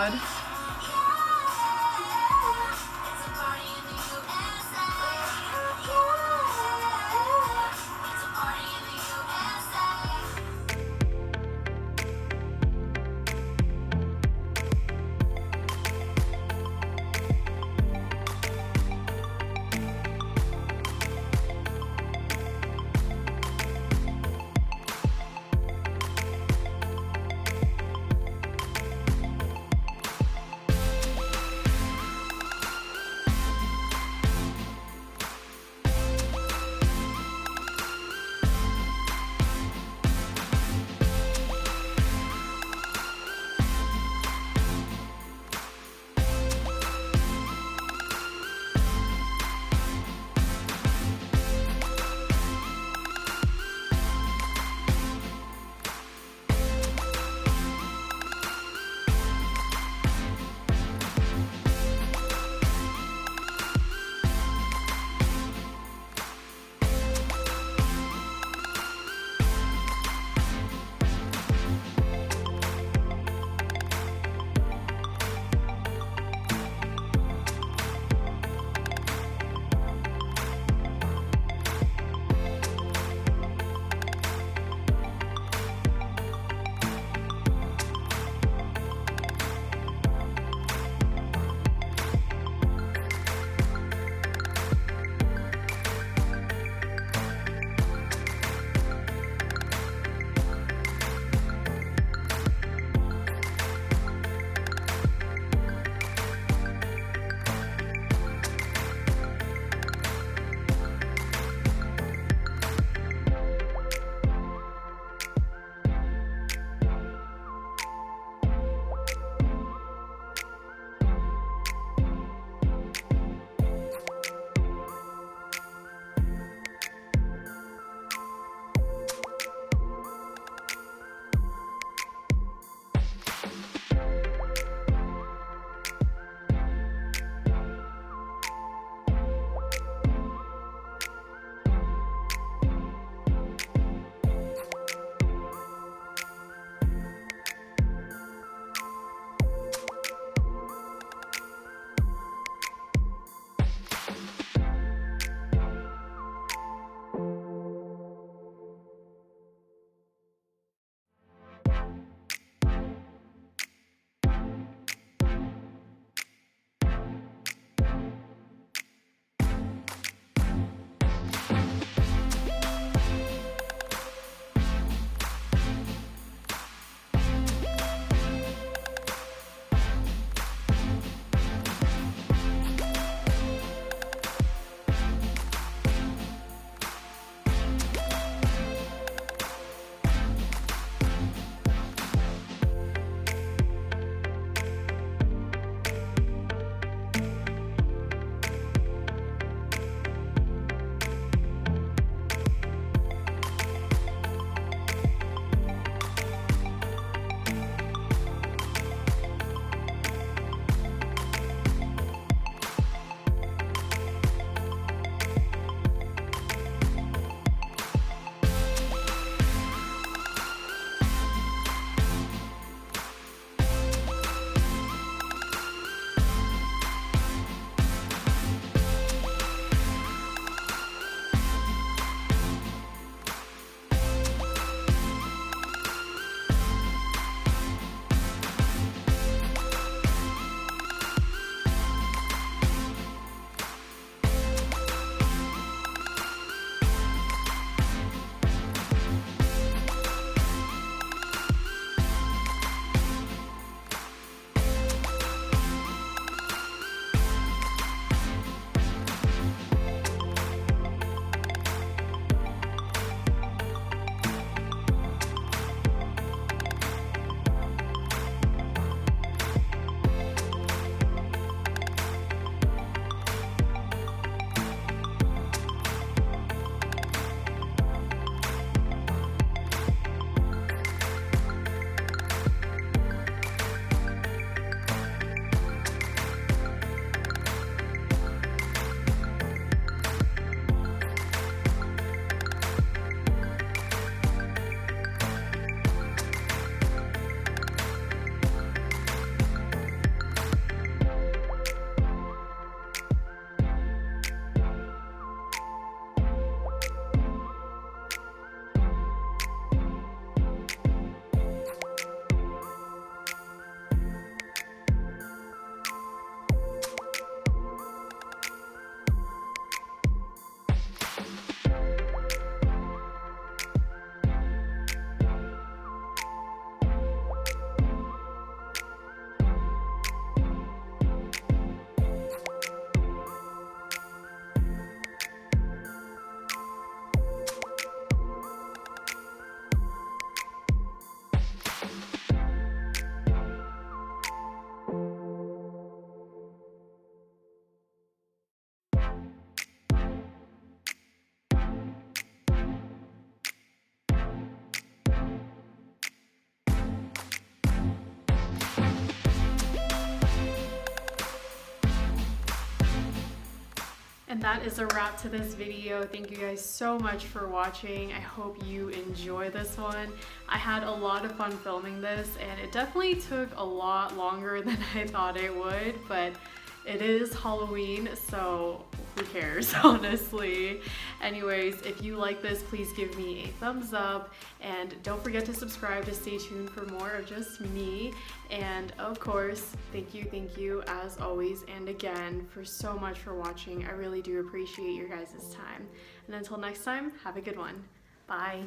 god. And that is a wrap to this video. Thank you guys so much for watching. I hope you enjoy this one. I had a lot of fun filming this, and it definitely took a lot longer than I thought it would, but it is Halloween, so who cares, honestly. Anyways, if you like this, please give me a thumbs up, and don't forget to subscribe to stay tuned for more of just me. And of course, thank you as always and again for so much for watching. I really do appreciate your guys' time. And until next time, have a good one. Bye.